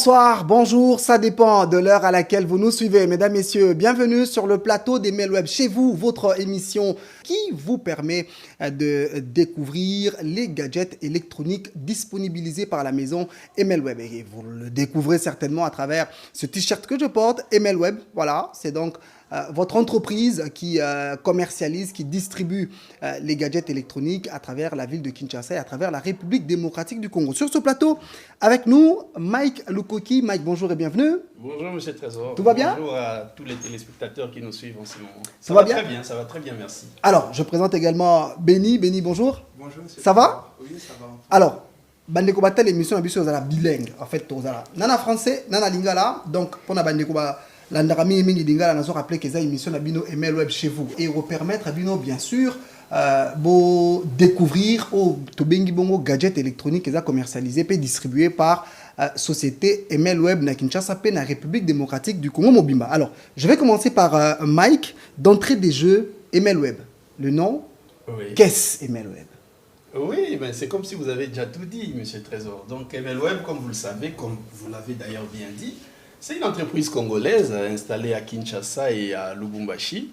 Bonsoir, bonjour, ça dépend de l'heure à laquelle vous nous suivez. Mesdames, Messieurs, bienvenue sur le plateau d'Emel Web chez vous, votre émission qui vous permet de découvrir les gadgets électroniques disponibilisés par la maison Emel Web. Et vous le découvrez certainement à travers ce t-shirt que je porte, Emel Web. Voilà, c'est donc votre entreprise qui commercialise, qui distribue les gadgets électroniques à travers la ville de Kinshasa et à travers la République démocratique du Congo. Sur ce plateau, avec nous, Mike Lukoki. Mike, bonjour et bienvenue. Bonjour Monsieur Trésor. Tout va bien? Bonjour à tous les téléspectateurs qui nous suivent en ce moment. Ça va bien? Très bien, ça va très bien, merci. Alors, je présente également Benny. Benny, bonjour. Bonjour monsieur. Ça va? Oui, ça va. Alors, Bandeko Batel, l'émission est bilingue. En fait, nana français, nana lingala. Donc, pour la Bandeko Landarami mingi lingala, nous avons rappelé que c'est émission Abino Emel Web chez vous et vous permettre Abino bien sûr de découvrir au Tobengi Bongo gadget électronique qui est commercialisé et distribué par société Emel Web na Kinshasa pe na République démocratique du Congo Mobimba. Alors, je vais commencer par Mike d'entrée des jeux Emel Web. Le nom? Oui. Qu'est-ce Emel Web? Oui, ben c'est comme si vous avez déjà tout dit, Monsieur Trésor. Donc Emel Web, comme vous le savez, comme vous l'avez d'ailleurs bien dit, c'est une entreprise congolaise installée à Kinshasa et à Lubumbashi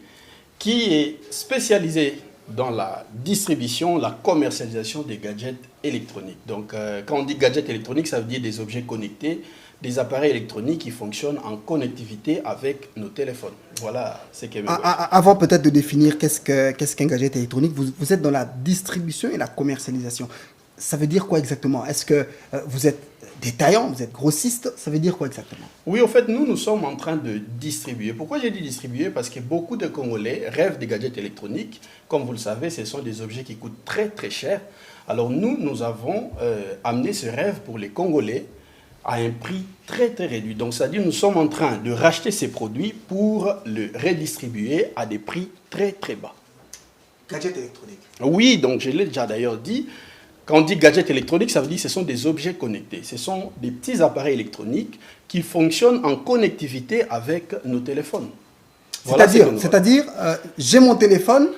qui est spécialisée dans la distribution, la commercialisation des gadgets électroniques. Donc quand on dit gadgets électroniques, ça veut dire des objets connectés, des appareils électroniques qui fonctionnent en connectivité avec nos téléphones. Voilà ce qu'est Emel Web. Avant peut-être de définir qu'est-ce qu'un gadget électronique, vous êtes dans la distribution et la commercialisation. Ça veut dire quoi exactement? Est-ce que vous êtes détaillant, vous êtes grossiste? Ça veut dire quoi exactement? Oui, en fait, nous sommes en train de distribuer. Pourquoi j'ai dit distribuer? Parce que beaucoup de Congolais rêvent des gadgets électroniques. Comme vous le savez, ce sont des objets qui coûtent très très cher. Alors nous avons amené ce rêve pour les Congolais à un prix très très réduit. Donc c'est-à-dire nous sommes en train de racheter ces produits pour le redistribuer à des prix très très bas. Gadget électronique. Oui, donc je l'ai déjà d'ailleurs dit. Quand on dit gadget électronique, ça veut dire que ce sont des objets connectés. Ce sont des petits appareils électroniques qui fonctionnent en connectivité avec nos téléphones. Voilà, c'est-à-dire j'ai mon téléphone,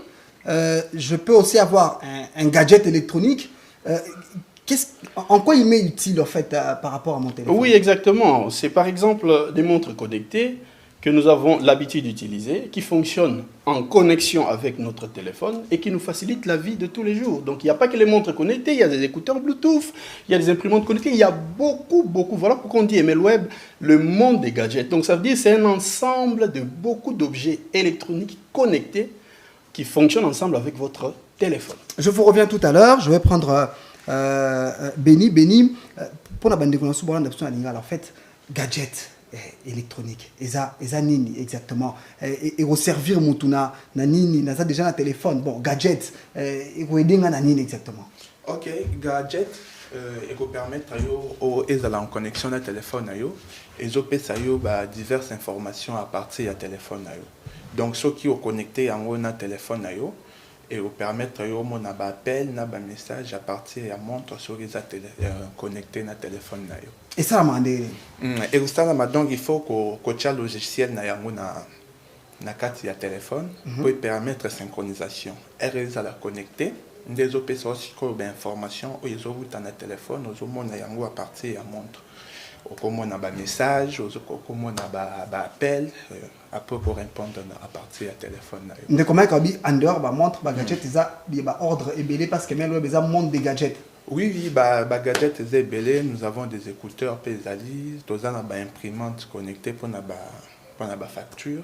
je peux aussi avoir un gadget électronique. En quoi il m'est utile en fait par rapport à mon téléphone? Oui, exactement. C'est par exemple des montres connectées que nous avons l'habitude d'utiliser, qui fonctionnent en connexion avec notre téléphone et qui nous facilitent la vie de tous les jours. Donc il n'y a pas que les montres connectées, il y a des écouteurs Bluetooth, il y a des imprimantes connectées, il y a beaucoup. Voilà pourquoi on dit Emel Web, le monde des gadgets. Donc ça veut dire que c'est un ensemble de beaucoup d'objets électroniques connectés qui fonctionnent ensemble avec votre téléphone. Je vous reviens tout à l'heure, je vais prendre Benny, pour la bande de connaissances, en fait, gadget électronique, eza nini exactement, et au servir mutuna na nini, na ça déjà na téléphone, bon, gadget, et vous aider na nini exactement. Ok, gadget, et vous permettre au en connexion à téléphone et vous pouvez diverses informations à partir du téléphone. Donc ceux qui sont connectés en un téléphone et vous permettre au mon appel, na message à partir de montre sur les connectés na téléphone. Et ça et vous savez donc il faut que le logiciel na carte de téléphone pour permettre la synchronisation. Et la connecter, des OP aussi comme information où ils ont un téléphone, aux hommes à partir de montre. Comme on a un message, comme on a un appel, après pour répondre à partir du téléphone. Mais comment en dehors de montre, gadget, il y a ordre et belé parce que même le besoin monte des gadgets. Oui, gadget est belé, nous avons des écouteurs pédaliers, nous avons une imprimante connectée pour la facture.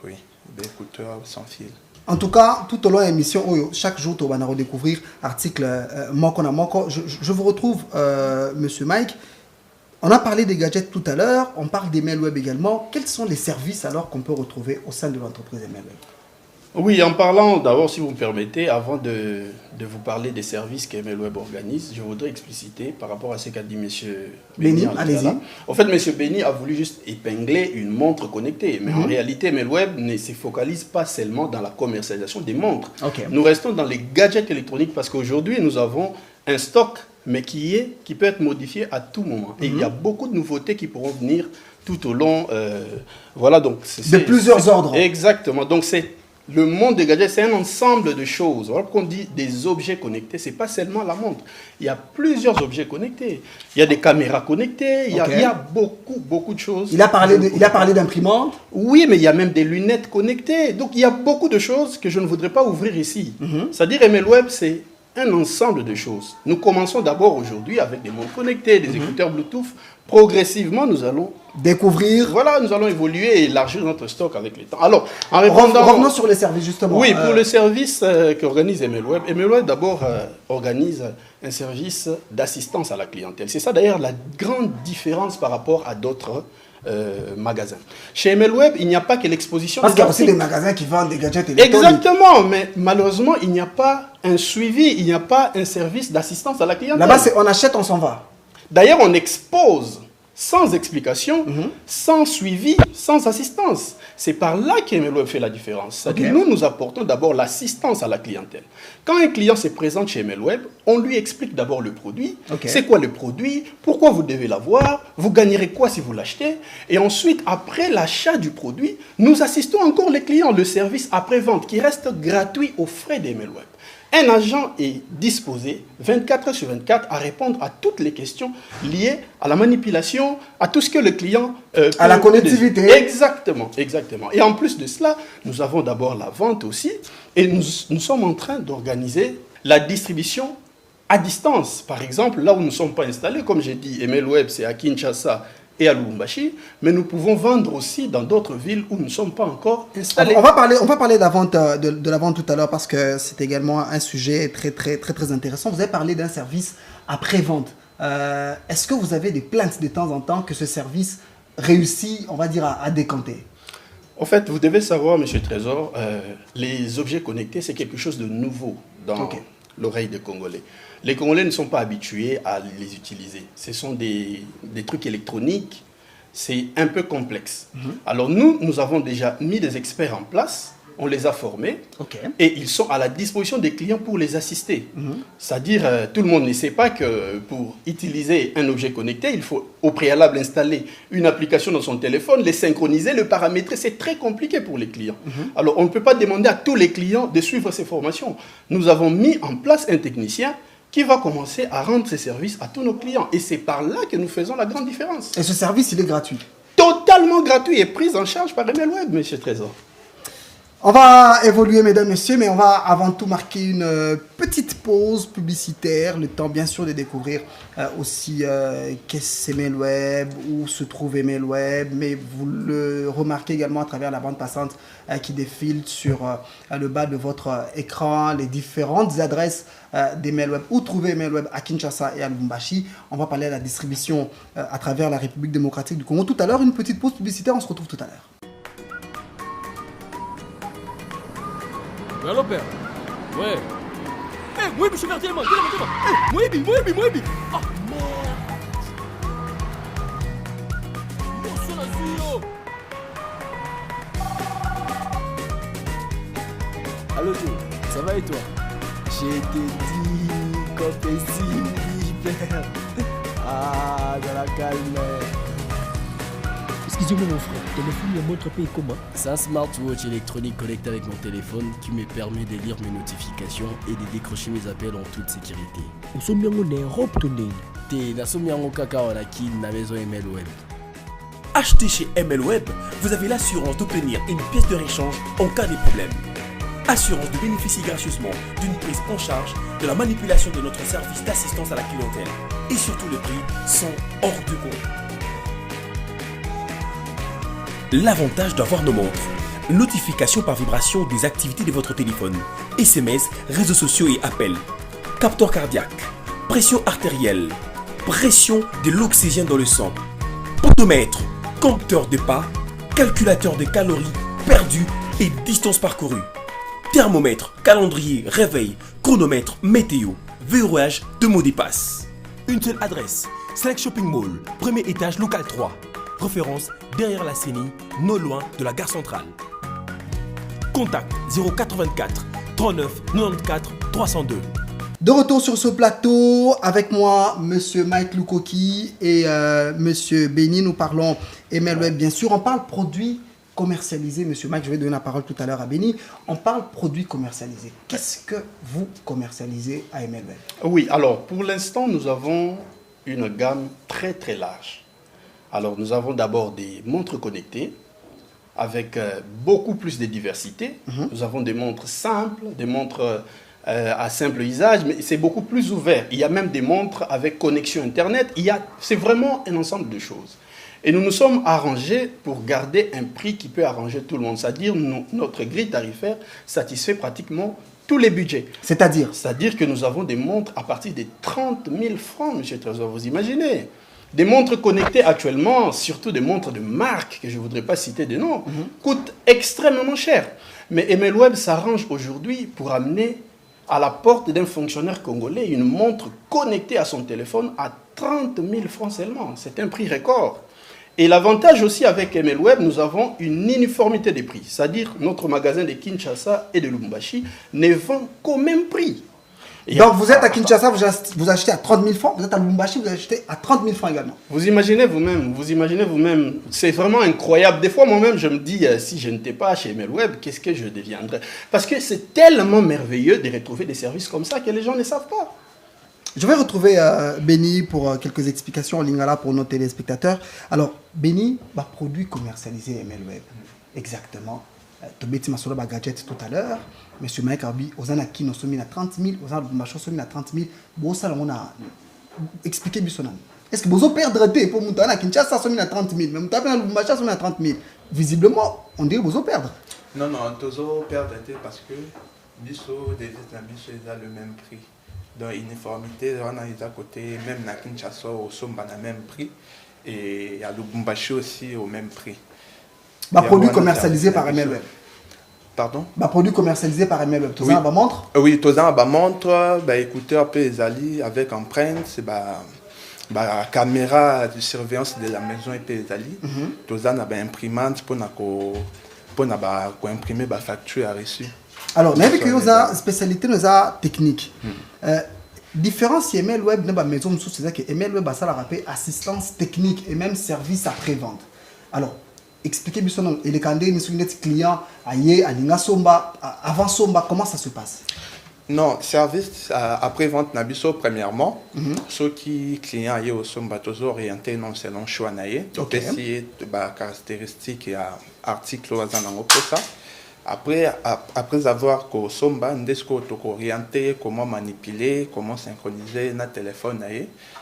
Oui, des écouteurs sans fil. En tout cas, tout au long de l'émission, chaque jour, tu vas redécouvrir article Moko. Je vous retrouve, Monsieur Mike. On a parlé des gadgets tout à l'heure, on parle d'Emel Web également. Quels sont les services alors qu'on peut retrouver au sein de l'entreprise Emel Web? Oui, en parlant d'abord, si vous me permettez, avant de vous parler des services qu'Emel Web organise, je voudrais expliciter par rapport à ce qu'a dit M. Benny. Allez-y. En fait, M. Benny a voulu juste épingler une montre connectée. Mais en réalité, Emel Web ne se focalise pas seulement dans la commercialisation des montres. Okay. Nous restons dans les gadgets électroniques parce qu'aujourd'hui, nous avons un stock, mais qui peut être modifié à tout moment. Et il y a beaucoup de nouveautés qui pourront venir tout au long. Voilà, donc de plusieurs ordres. Exactement. Donc c'est Le monde des gadgets, c'est un ensemble de choses. Alors qu'on dit des objets connectés, c'est pas seulement la montre. Il y a plusieurs objets connectés. Il y a des caméras connectées, il y a beaucoup de choses. Il a parlé d'imprimante. Oui, mais il y a même des lunettes connectées. Donc il y a beaucoup de choses que je ne voudrais pas ouvrir ici. C'est-à-dire MLWeb, c'est un ensemble de choses. Nous commençons d'abord aujourd'hui avec des montres connectées, des écouteurs Bluetooth. Progressivement, nous allons découvrir. Voilà, nous allons évoluer et élargir notre stock avec le temps. Alors, en répondant... Revenons sur les services, justement. Oui, pour le service qu'organise MLWeb. MLWeb, d'abord, organise un service d'assistance à la clientèle. C'est ça, d'ailleurs, la grande différence par rapport à d'autres magasins. Chez MLWeb, il n'y a pas que l'exposition. Parce qu'il y a aussi des magasins qui vendent des gadgets électroniques. Exactement, mais malheureusement, il n'y a pas un suivi, il n'y a pas un service d'assistance à la clientèle. Là-bas, on achète, on s'en va. D'ailleurs, on expose sans explication, sans suivi, sans assistance. C'est par là qu'MLWeb fait la différence. C'est-à-dire nous apportons d'abord l'assistance à la clientèle. Quand un client se présente chez MLWeb, on lui explique d'abord le produit. C'est quoi le produit? Pourquoi vous devez l'avoir? Vous gagnerez quoi si vous l'achetez? Et ensuite, après l'achat du produit, nous assistons encore les clients, le service après-vente qui reste gratuit aux frais d'MLWeb. Un agent est disposé 24 heures sur 24 à répondre à toutes les questions liées à la manipulation, à tout ce que le client... à la connectivité. Exactement, exactement. Et en plus de cela, nous avons d'abord la vente aussi. Et nous sommes en train d'organiser la distribution à distance. Par exemple, là où nous ne sommes pas installés, comme j'ai dit, MLWeb, c'est à Kinshasa et à Lubumbashi, mais nous pouvons vendre aussi dans d'autres villes où nous ne sommes pas encore installés. On va parler de la vente, de la vente tout à l'heure parce que c'est également un sujet très intéressant. Vous avez parlé d'un service après-vente. Est-ce que vous avez des plaintes de temps en temps que ce service réussit, on va dire, à décanter? En fait, vous devez savoir, Monsieur Trésor, les objets connectés, c'est quelque chose de nouveau dans l'oreille des Congolais. Les Congolais ne sont pas habitués à les utiliser. Ce sont des trucs électroniques, c'est un peu complexe. Alors nous avons déjà mis des experts en place, on les a formés, et ils sont à la disposition des clients pour les assister. C'est-à-dire, tout le monde ne sait pas que pour utiliser un objet connecté, il faut au préalable installer une application dans son téléphone, les synchroniser, le paramétrer. C'est très compliqué pour les clients. Alors, on ne peut pas demander à tous les clients de suivre ces formations. Nous avons mis en place un technicien qui va commencer à rendre ses services à tous nos clients. Et c'est par là que nous faisons la grande différence. Et ce service, il est gratuit? Totalement gratuit et pris en charge par MLWeb, Monsieur Trésor. On va évoluer, mesdames, messieurs, mais on va avant tout marquer une petite pause publicitaire, le temps bien sûr de découvrir aussi qu'est-ce que MLWeb, où se trouve MLWeb, mais vous le remarquez également à travers la bande passante qui défile sur le bas de votre écran, les différentes adresses d'MLWeb. Où trouver MLWeb à Kinshasa et à Lubumbashi? On va parler de la distribution à travers la République démocratique du Congo. Tout à l'heure, une petite pause publicitaire, on se retrouve tout à l'heure. Allô, père? Ouais. Eh, Mouibi, je suis verti, moi. Eh, Mouibi. Ah, merde. Attention là-dessus, Allô, Joe, ça va et toi? J'ai été dit, compétitif, père. Ah, dans la calme. Excusez-moi mon frère, téléphone me montre pays comment? C'est un smartwatch électronique connecté avec mon téléphone qui me permet de lire mes notifications et de décrocher mes appels en toute sécurité. Usombi yango na Europe to nini? Te nasomi yango kaka wana na maison MLWeb. Achetez chez MLWeb, vous avez l'assurance d'obtenir une pièce de réchange en cas de problème. Assurance de bénéficier gracieusement d'une prise en charge de la manipulation de notre service d'assistance à la clientèle. Et surtout les prix sont hors de compte. L'avantage d'avoir nos montres. Notification par vibration des activités de votre téléphone. SMS, réseaux sociaux et appels. Capteur cardiaque. Pression artérielle. Pression de l'oxygène dans le sang. Podomètre. Compteur de pas. Calculateur de calories perdues et distance parcourue. Thermomètre, calendrier, réveil, chronomètre, météo. Verrouillage de mots de passe. Une seule adresse. Select Shopping Mall. Premier étage, local 3. Référence derrière la CENI, non loin de la gare centrale. Contact 084 39 94 302. De retour sur ce plateau, avec moi, Monsieur Mike Lukoki et Monsieur Béni. Nous parlons MLWeb, bien sûr. On parle produits commercialiser, Monsieur Mike, je vais donner la parole tout à l'heure à Benny. On parle produits commercialisés. Qu'est-ce que vous commercialisez à MLweb? Oui, alors pour l'instant, nous avons une gamme très très large. Alors nous avons d'abord des montres connectées avec beaucoup plus de diversité. Nous avons des montres simples, des montres à simple usage, mais c'est beaucoup plus ouvert. Il y a même des montres avec connexion Internet. C'est vraiment un ensemble de choses. Et nous nous sommes arrangés pour garder un prix qui peut arranger tout le monde. C'est-à-dire notre grille tarifaire satisfait pratiquement tous les budgets. C'est-à-dire que nous avons des montres à partir de 30 000 francs, M. Trésor, vous imaginez. Des montres connectées actuellement, surtout des montres de marque, que je ne voudrais pas citer de nom, coûtent extrêmement cher. Mais MLweb s'arrange aujourd'hui pour amener à la porte d'un fonctionnaire congolais une montre connectée à son téléphone à 30 000 francs seulement. C'est un prix record. Et l'avantage aussi avec MLweb, nous avons une uniformité des prix. C'est-à-dire notre magasin de Kinshasa et de Lubumbashi ne vend qu'au même prix. Donc vous êtes à Kinshasa, vous achetez à 30 000 francs, vous êtes à Lubumbashi, vous achetez à 30 000 francs également. Vous imaginez vous-même, c'est vraiment incroyable. Des fois moi-même je me dis, si je n'étais pas chez MLweb, qu'est-ce que je deviendrais? Parce que c'est tellement merveilleux de retrouver des services comme ça que les gens ne savent pas. Je vais retrouver Benny pour quelques explications en lingala pour nos téléspectateurs. Alors, Benny, produit commercialisé MLweb. Exactement. Tu as dit gadget tout à l'heure. Monsieur Mike Arbi, aux anaki nous sommes à 30 000, aux anaki nous sommes à 30 000. Bon, ça, on a expliqué Bissonan. Est-ce que vous perdre pour Moutana à Kinshasa, sommes à 30 000, mais Moutana à Lubumbashi, sommes à 30 000. Visiblement, on dirait que vous perdre. Non, tu vas perdre parce que Bisso, des Bisso, ils ont le même prix. Donc, uniformité, on a à côté, même à Kinshasa, au Somba, on a le même prix. Et à Lubumbashi aussi, au même prix. Produit commercialisé par MLweb. Pardon? Produit commercialisé par MLweb. Tu as une montre? Oui, tu as une montre, écouteur PSALI avec empreinte, caméra de surveillance de la maison et PSALI. Tu as une imprimante pour imprimer la facture à reçu. Alors, on a vu que vous avez une spécialité technique. Différence de MLweb, dans la maison, c'est que MLweb a assistance technique et même service après-vente. Alors, expliquez-moi ça. Et les candidats, les clients, avant Somba, comment ça se passe? Non, service après-vente, premièrement, ceux qui clients au Somba, toujours orientés selon le choix. Donc, essayer de caractéristiques et articles pour ça. Après avoir que Somba, nous orienté comment manipuler, comment synchroniser notre téléphone.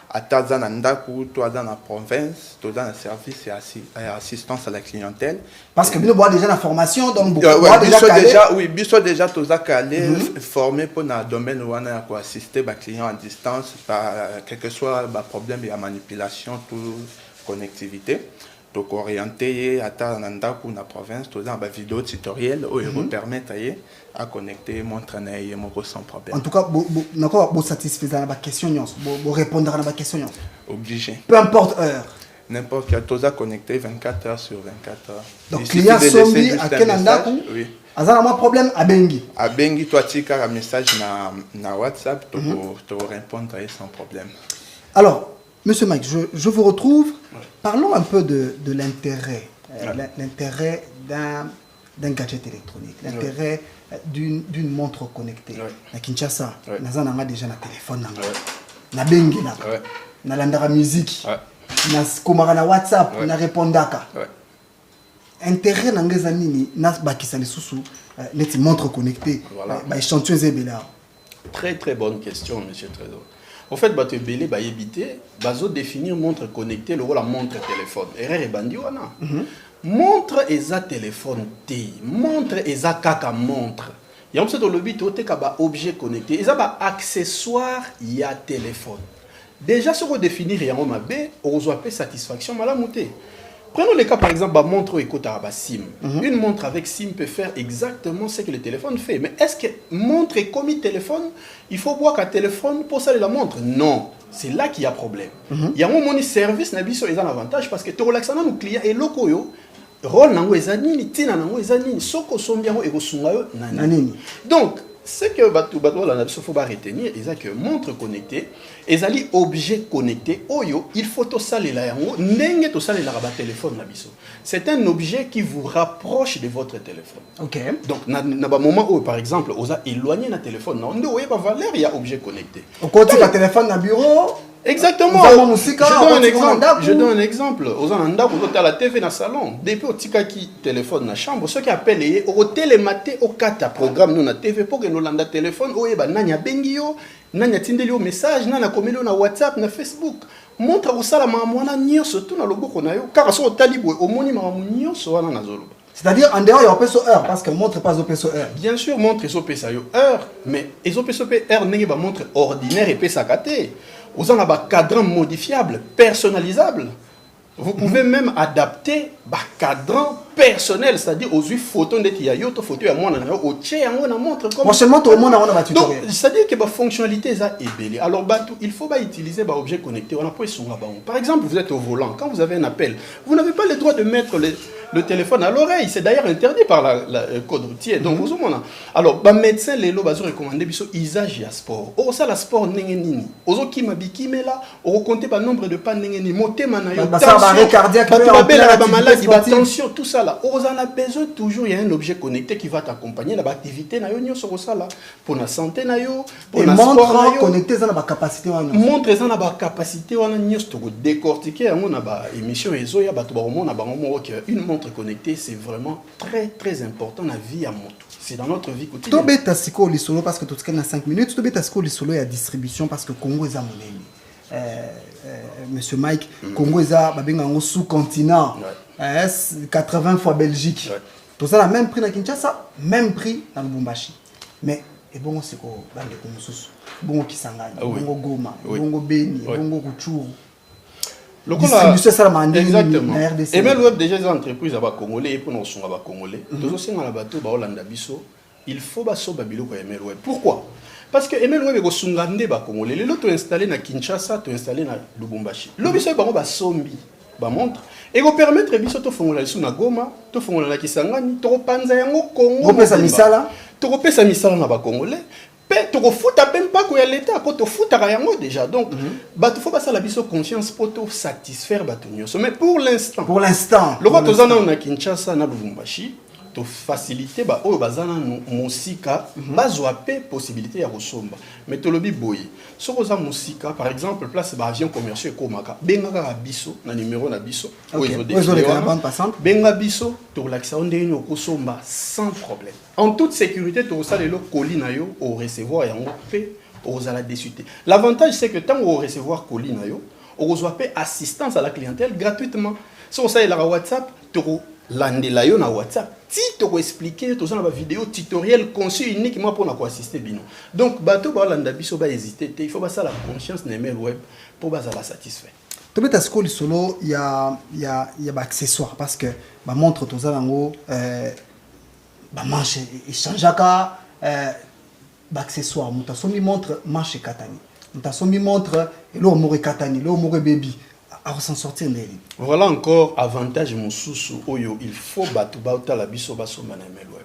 À Tazanandaku, dans la province, dans le service et assistance à la clientèle. Parce que nous avons déjà la formation, donc nous sommes déjà tous calés, formés pour le domaine où on a assister les clients à distance, quel que soit le problème de la manipulation, toute connectivité. Donc, orienté à Tazanandaku, dans la province, nous avons des vidéos tutoriels où ils vous permettent à connecter mon train sans problème. En tout cas, vous satisfaisez la question, vous répondez à la question. Obligé. Peu importe l'heure. N'importe quel chose à connecter 24 heures sur 24 heures. Donc, client Sombi à Kenandaku, oui. Azana un problème à Bengi. À Bengi, toi, tu as un message na WhatsApp, tu peux répondre sans problème. Alors, Monsieur Mike, je vous retrouve. Parlons un peu de l'intérêt. L'intérêt d'un gadget électronique, l'intérêt d'une montre connectée. À Kinshasa, nous avons déjà un téléphone, na bengi, na landara musique, na komara na WhatsApp, na répondaka. Intérêt dans les années, na bakisa les sous les montres connectées, bah échantillons zébéla. Très très bonne question, Monsieur Trésor. En fait, bato belé ba yebité, bazo définir montre connectée, le rôle la montre téléphone. Erreur et bandi wana. Montre eza téléphone té, montre eza kaka montre. Il y a un peu de lobby to te kaba objet connecté, eza ba accessoire ya téléphone. Déjà sur définir ya ngoma B, on reçoit pas satisfaction malamuté. Prenons le cas par exemple de montre et SIM. Une montre avec SIM peut faire exactement ce que le téléphone fait. Mais est-ce que montre est comme téléphone? Il faut voir qu'un téléphone pour ça la montre. Non, c'est là qu'il y a problème. Il y a un moment service n'abisso ils ont un avantage parce que tu relaxes nos clients et locaux yo rôle nango ezanini tina nango ezanini soko sombiango et kosungayo nanini. Donc ce que il faut retenir, c'est que montre connectée ezali objet connecté oyo il faut to salela yango ndenge to salela ba téléphone na biso. C'est un objet qui vous rapproche de votre téléphone. OK. Donc na ba moment où par exemple oza éloigné na téléphone na ndo oye ba valeur il y a objet connecté. Au côté ka téléphone na bureau. Exactement. Je donne un exemple. Aux anda vous la TV na salon. Depuis au tika qui téléphone na chambre, ceux qui appellent au télématé au kata programme nous na TV pour que nous landa téléphone oyeba nanya bengio, nanya tindelio message, nana komelo na WhatsApp, na Facebook. Montre au sala mwana nyonso tout na loboko na yo car so talibwe au moni mamu nyonso wana na zoloba. C'est-à-dire en dehors il y a peso heure parce que montre pas au peso heure. Bien sûr montre so pesa yo heure mais ezo peso heure nenge ba montre ordinaire et pesa kate. Vous avez un cadran modifiable, personnalisable. Vous pouvez même adapter un cadran personnel, c'est-à-dire aux photos de Tiayoto, photos à moi, au tché, on montre comme. Prochainement, tout le monde a un tutoriel. Donc, c'est-à-dire que la fonctionnalité est ébélée. Alors, il faut utiliser un objet connecté. On a pas par exemple, vous êtes au volant, quand vous avez un appel, vous n'avez pas le droit de mettre le téléphone à l'oreille. C'est d'ailleurs interdit par le code routier. Donc, vous avez. Alors, les médecins, les lobes, ils recommandent usage à sport. Oh, ça, la sport, n'est nini. Ozo qui m'a biki, mais là, on compte pas le nombre de pas n'est nini. Moté, manayo, tension, cardiaque, attention, tout ça là. On a besoin toujours, il y a un objet connecté qui va t'accompagner dans l'activité, sur ça là, pour la santé, pour la sport, connecté dans la capacité. Montre ça dans la capacité, on a décortiquer, on a émission et zoya, une montre connectée, c'est vraiment très très important dans la vie à moto. C'est dans notre vie quotidienne. Tu bêta siko li solo parce que tout ce qu'il y a 5 minutes, tu bêta siko li solo il y a distribution parce que Congo est à mon Monsieur Mike, Congo est à sous-continent, 80 fois Belgique. Tout ça, même prix dans Kinshasa, même prix dans Lubumbashi. Mais, et bon, c'est quoi? Bon, Kisangani, bon, Goma, bon, Beni, bon, Ruchuru. Distribution, ça m'a dit. Exactement. Et même web déjà des entreprises à Congolais et pour nous sont à Congolais. Tous aussi dans la bateau, Hollande Bisso, il faut basso Babilo pour Emel Web. Pourquoi? Parce que Emel Web est au Sungande ba Congolais. Les autres installés na Kinshasa, tu installé na Lubumbashi. L'objet est ba sombi, ba montre. Et go permettre biso to fongola su na Goma, to fongola na Kisangani, to panza yango Congo. Repesa misala. To repesa misala na ba Congolais. Tu ne même pas qu'il y a l'État, tu fous déjà. Donc, il faut passer la conscience pour te satisfaire. Mais pour l'instant, le roi de Kinshasa, na Lubumbashi, to faciliter o bazana musika bazoape possibilité ya kosomba mais to lobi boye soko za musika par exemple place ba avion commercial komaka benga biso na numéro na biso benga biso to lakisa ndeni okosomba sans problème en toute sécurité to salelo colis na yo au recevoir yango pe ozala désuté. L'avantage c'est que tant au recevoir colis na yo on reçoit assistance à la clientèle gratuitement. So ça la WhatsApp to landela yo na WhatsApp ti to expliquer to ça na vidéo tutoriel conçu uniquement pour na assister bino. Donc bato ba landa biso ba hésiter, il faut ba ça la conscience na email web pour ba la satisfait. To beta skoli solo il y a ba accessoires parce que ba montre to ça nango ba manche échangeaka ba accessoires muta somi montre manche katani. Muta somi montre lo mori katani, lo mori baby. À s'en sortir. Voilà encore avantage Moussousou Oyo. Il faut battre la biso baso man email web.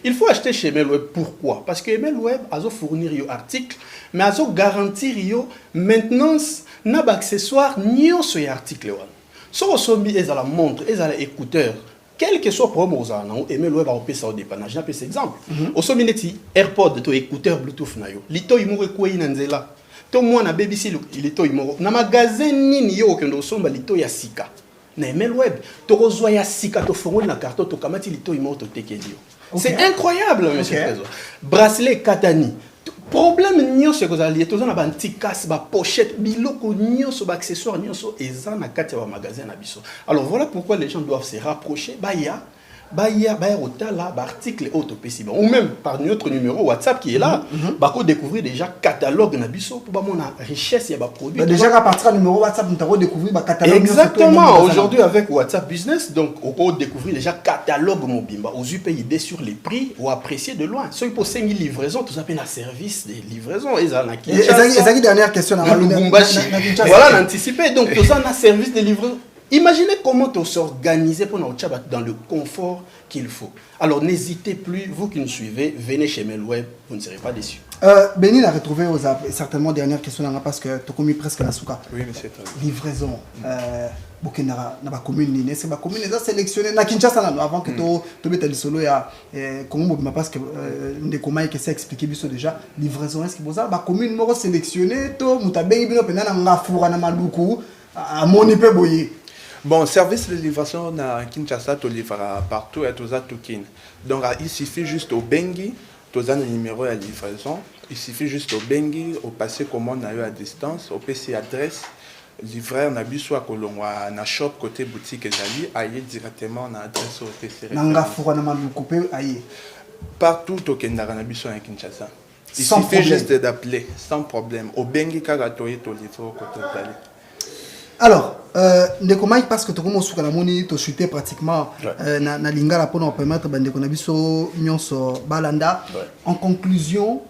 Il faut acheter chez email web. Pourquoi? Parce que email web a fournir yo article, mais a garantir yo maintenance na accessoire nio ce article one. So sombi est à la montre, est à l'écouteur. Quel que soit le problème aux anneaux, email web a opé ça au dépannage. J'ai appelé cet exemple. Au sombi neti AirPod to écouteur Bluetooth na yo. Lito imure kwa inanzela. To mwana BBC lito imoro na magasin nini yo kendo somba lito ya sika na email web to kozwa ya sika to fongoli na carton to kamati lito imoro to tekelio. C'est incroyable monsieur Trésor. Bracelet Katani. Problème nyonso ko za lieto za na ba antikas ba pochette biloko nyonso ba accessoire nyonso eza na kati ya magasin na biso. Alors voilà pourquoi les gens doivent se rapprocher article autopécible ou même par notre numéro WhatsApp qui est là bako découvrir déjà catalogue na biso pour mon richesse ya ba produit déjà à partir du numéro WhatsApp nous avons découvrir ba catalogue exactement aujourd'hui avec WhatsApp Business donc on peut découvrir déjà catalogue mobimba aux UP idée sur les prix ou apprécier de loin ceux pour 5000 livraisons tout ça peine un service de livraison et ça dernière question voilà l'anticiper donc tout ça un service de livraison Imaginez comment on s'organiser pour nous dans le confort qu'il faut. Alors n'hésitez plus, vous qui nous suivez, venez chez Melweb, vous ne serez pas déçus. Béni l'a retrouvé certainement dernière question parce que tu as commis presque la souka. Oui, monsieur. Livraison. Bokendara na ba commune ni c'est ba commune les a sélectionné na Kinshasa avant que tu mettes le solo ya Congo parce que Ndeko qui s'est expliqué biso déjà livraison est-ce que vous avez ba commune moko sélectionné to mutabengi bino pena na ngafura na maluku à moni pe boye. Bon, service de livraison na Kinshasa tu livres partout et tous à Tukin. Donc il suffit juste au Bengi, tous un numéro de livraison, il suffit juste au Bengi, au passer commande à distance, au PC adresse. Livreur na biso a kolongwa na shop côté boutique ezali aille directement na adresse au PC. Nanga fura na maluku pe aille. Partout au Kenya na biso à Kinshasa. Il suffit juste d'appeler sans problème. Au Bengi Kagatoye to livre côté ezali. Alors, Ndeko Mike parce que tu commences à la monnaie, tu chuté pratiquement na lingala pour nous permettre Ndeko na biso nyonso balanda. En conclusion,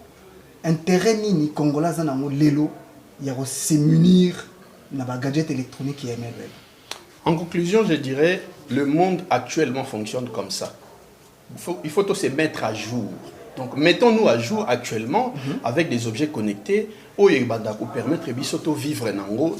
intérêt ni congolais na mo lelo ya ko se munir na ba gadget électronique qui est MLweb. En conclusion, je dirais le monde actuellement fonctionne comme ça. Il faut se mettre à jour. Donc mettons-nous à jour actuellement avec des objets connectés où il va permettre de vivre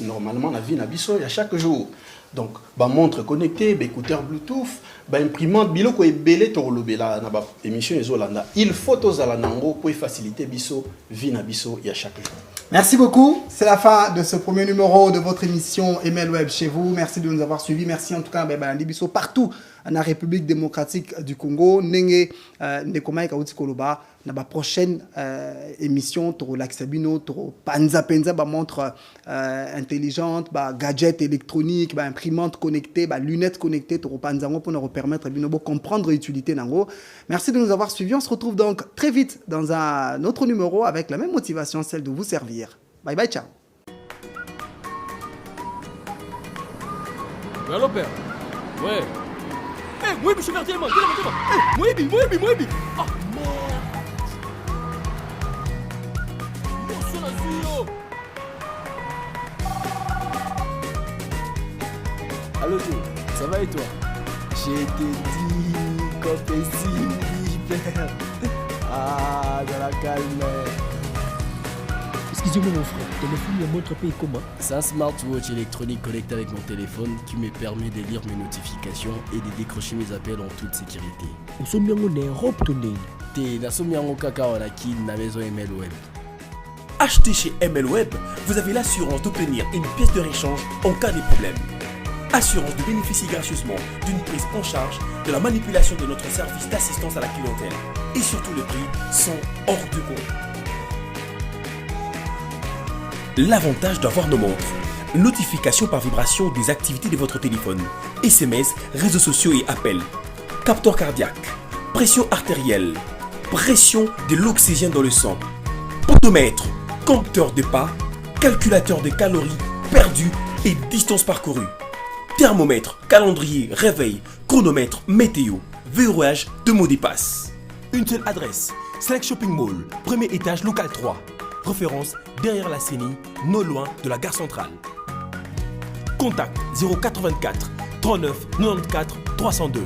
normalement la vie na biso à chaque jour. Donc montre connectée, écouteur Bluetooth, imprimante biloko ebele to lobela na ba émission ezolanda. Il faut tozala nango pour faciliter biso vie na biso à chaque jour. Merci beaucoup. C'est la fin de ce premier numéro de votre émission MLweb chez vous. Merci de nous avoir suivis. Merci en tout cas Biso partout en la République démocratique du Congo. Nenge Ndekoma Kauti Koloba. Dans la prochaine émission, tu auras l'accès-bino, tu auras panza montre intelligente, gadget électronique, imprimante connectée, lunettes connectées, tu auras panza pour nous permettre de comprendre l'utilité nango. Merci de nous avoir suivis. On se retrouve donc très vite dans un autre numéro avec la même motivation, celle de vous servir. Bye bye, ciao. Allô, père? Ouais. Eh, moi, je suis parti, moi. Eh, moi. Ah, merde. Allô, ça va et toi? J'ai été dit, compétit, père. Ah, dans la calme. Excusez-moi mon frère, téléphone me montre pas comment? C'est un smartwatch électronique connecté avec mon téléphone qui me permet de lire mes notifications et de décrocher mes appels en toute sécurité. Usombi yango na Europe to nini? Te nasomi yango kaka wana ki na maison MLweb. Achetez chez MLweb, vous avez l'assurance d'obtenir une pièce de réchange en cas de problème. Assurance de bénéficier gracieusement d'une prise en charge de la manipulation de notre service d'assistance à la clientèle. Et surtout les prix sont hors de compte. L'avantage d'avoir nos montres. Notification par vibration des activités de votre téléphone. SMS, réseaux sociaux et appels. Capteur cardiaque. Pression artérielle. Pression de l'oxygène dans le sang. Podomètre. Compteur de pas. Calculateur de calories perdues et distance parcourue. Thermomètre, calendrier, réveil, chronomètre, météo, verrouillage de mots de passe. Une seule adresse, Select Shopping Mall, premier étage, local 3. Référence derrière la CENI, non loin de la gare centrale. Contact 084 39 94 302.